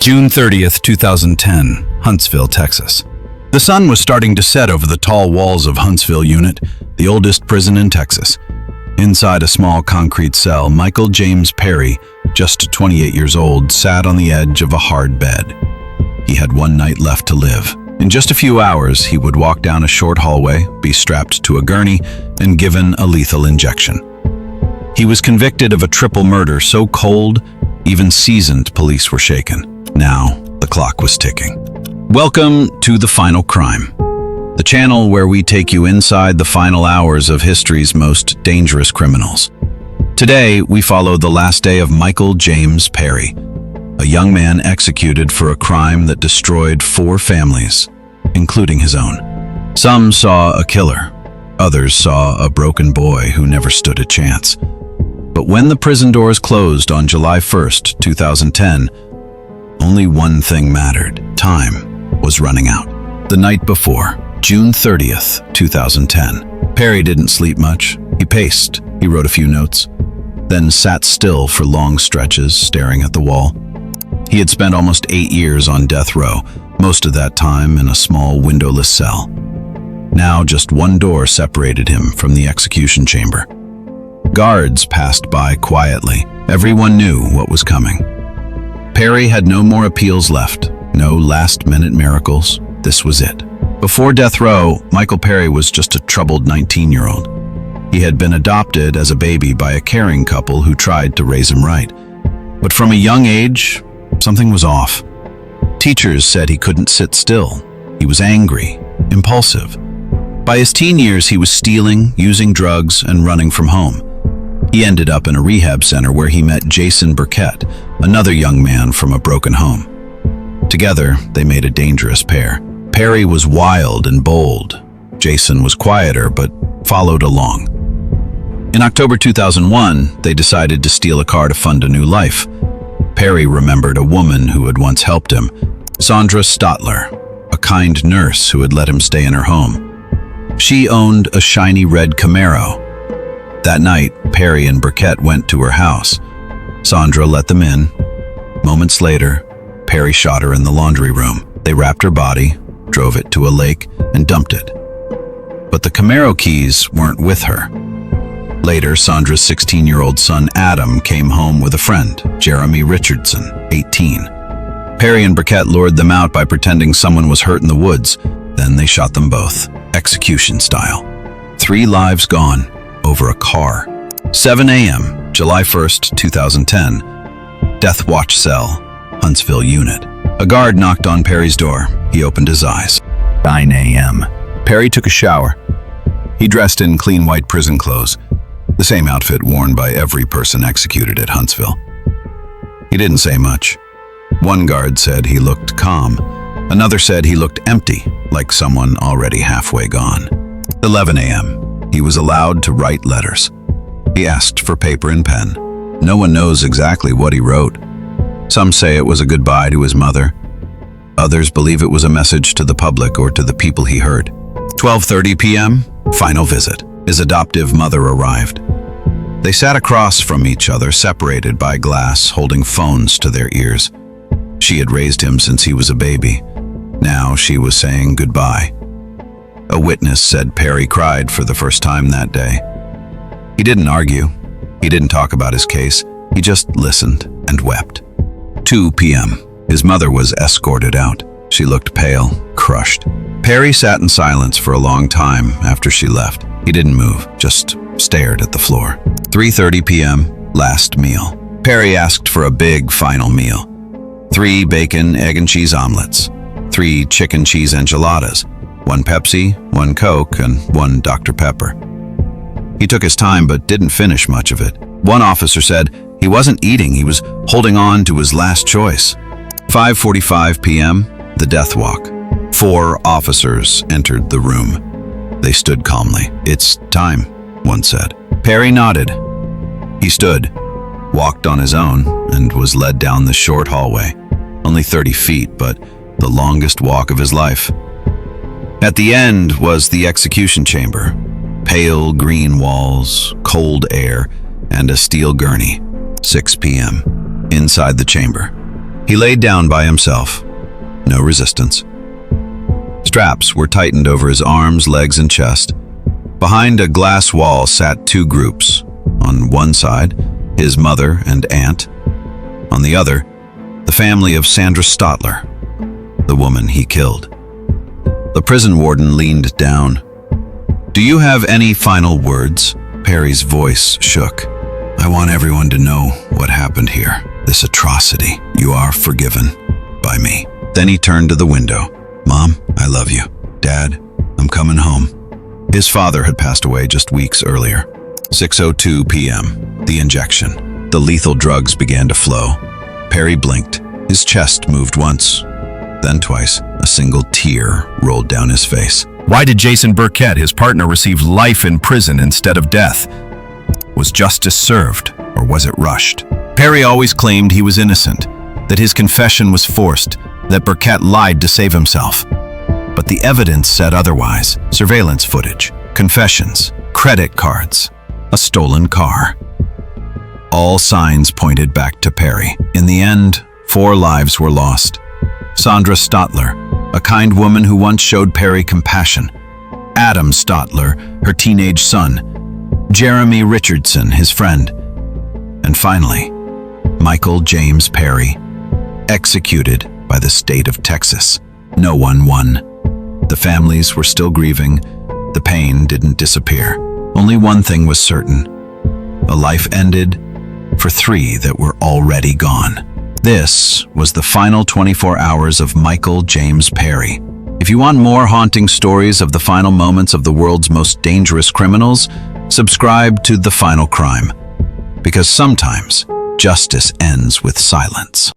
June 30th, 2010, Huntsville, Texas. The sun was starting to set over the tall walls of Huntsville Unit, the oldest prison in Texas. Inside a small concrete cell, Michael James Perry, just 28 years old, sat on the edge of a hard bed. He had one night left to live. In just a few hours, he would walk down a short hallway, be strapped to a gurney, and given a lethal injection. He was convicted of a triple murder so cold, even seasoned police were shaken. Now, the clock was ticking. Welcome to The Final Crime, the channel where we take you inside the final hours of history's most dangerous criminals. Today, we follow the last day of Michael James Perry, a young man executed for a crime that destroyed 4 families, including his own. Some saw a killer, others saw a broken boy who never stood a chance. But when the prison doors closed on July 1st, 2010, only one thing mattered. Time was running out. The night before, June 30th, 2010, Perry didn't sleep much. He paced, he wrote a few notes, then sat still for long stretches, staring at the wall. He had spent almost 8 years on death row, most of that time in a small windowless cell. Now just one door separated him from the execution chamber. Guards passed by quietly. Everyone knew what was coming. Perry had no more appeals left, no last-minute miracles. This was it. Before death row, Michael Perry was just a troubled 19-year-old. He had been adopted as a baby by a caring couple who tried to raise him right. But from a young age, something was off. Teachers said he couldn't sit still. He was angry, impulsive. By his teen years, he was stealing, using drugs, and running from home. He ended up in a rehab center where he met Jason Burkett, another young man from a broken home. Together, they made a dangerous pair. Perry was wild and bold. Jason was quieter, but followed along. In October 2001, they decided to steal a car to fund a new life. Perry remembered a woman who had once helped him, Sandra Stotler, a kind nurse who had let him stay in her home. She owned a shiny red Camaro. That night, Perry and Burkett went to her house. Sandra let them in. Moments later, Perry shot her in the laundry room. They wrapped her body, drove it to a lake, and dumped it. But the Camaro keys weren't with her. Later, Sandra's 16-year-old son Adam came home with a friend, Jeremy Richardson, 18. Perry and Burkett lured them out by pretending someone was hurt in the woods. Then they shot them both, execution style. 3 lives gone over a car. 7 a.m., July 1st, 2010. Death Watch Cell, Huntsville Unit. A guard knocked on Perry's door. He opened his eyes. 9 a.m. Perry took a shower. He dressed in clean white prison clothes, the same outfit worn by every person executed at Huntsville. He didn't say much. One guard said he looked calm. Another said he looked empty, like someone already halfway gone. 11 a.m. He was allowed to write letters. He asked for paper and pen. No one knows exactly what he wrote. Some say it was a goodbye to his mother. Others believe it was a message to the public or to the people he hurt. 12:30 p.m., final visit. His adoptive mother arrived. They sat across from each other, separated by glass, holding phones to their ears. She had raised him since he was a baby. Now she was saying goodbye. A witness said Perry cried for the first time that day. He didn't argue. He didn't talk about his case. He just listened and wept. 2 p.m. His mother was escorted out. She looked pale, crushed. Perry sat in silence for a long time after she left. He didn't move, just stared at the floor. 3:30 p.m., last meal. Perry asked for a big final meal. 3 bacon, egg, and cheese omelets. 3 chicken cheese enchiladas. 1 Pepsi, 1 Coke, and 1 Dr. Pepper. He took his time but didn't finish much of it. One officer said he wasn't eating, he was holding on to his last choice. 5:45 p.m., the death walk. 4 officers entered the room. They stood calmly. "It's time," one said. Perry nodded. He stood, walked on his own, and was led down the short hallway. Only 30 feet, but the longest walk of his life. At the end was the execution chamber. Pale green walls, cold air, and a steel gurney. 6 p.m. Inside the chamber, He laid down by himself. No resistance. Straps were tightened over his arms, legs, and chest. Behind a glass wall sat two groups. On one side, his mother and aunt. On the other, the family of Sandra Stotler, the woman he killed. The prison warden leaned down. "Do you have any final words?" Perry's voice shook. "I want everyone to know what happened here. This atrocity. You are forgiven by me." Then he turned to the window. "Mom, I love you. Dad, I'm coming home." His father had passed away just weeks earlier. 6:02 p.m. The injection. The lethal drugs began to flow. Perry blinked. His chest moved once, then twice. A single tear rolled down his face. Why did Jason Burkett, his partner, receive life in prison instead of death? Was justice served, or was it rushed? Perry always claimed he was innocent, that his confession was forced, that Burkett lied to save himself. But the evidence said otherwise. Surveillance footage, confessions, credit cards, a stolen car. All signs pointed back to Perry. In the end, 4 lives were lost. Sandra Stotler, a kind woman who once showed Perry compassion. Adam Stotler, her teenage son. Jeremy Richardson, his friend. And finally, Michael James Perry, executed by the state of Texas. No one won. The families were still grieving. The pain didn't disappear. Only one thing was certain. A life ended for 3 that were already gone. This was the final 24 hours of Michael James Perry. If you want more haunting stories of the final moments of the world's most dangerous criminals, subscribe to The Final Crime. Because sometimes justice ends with silence.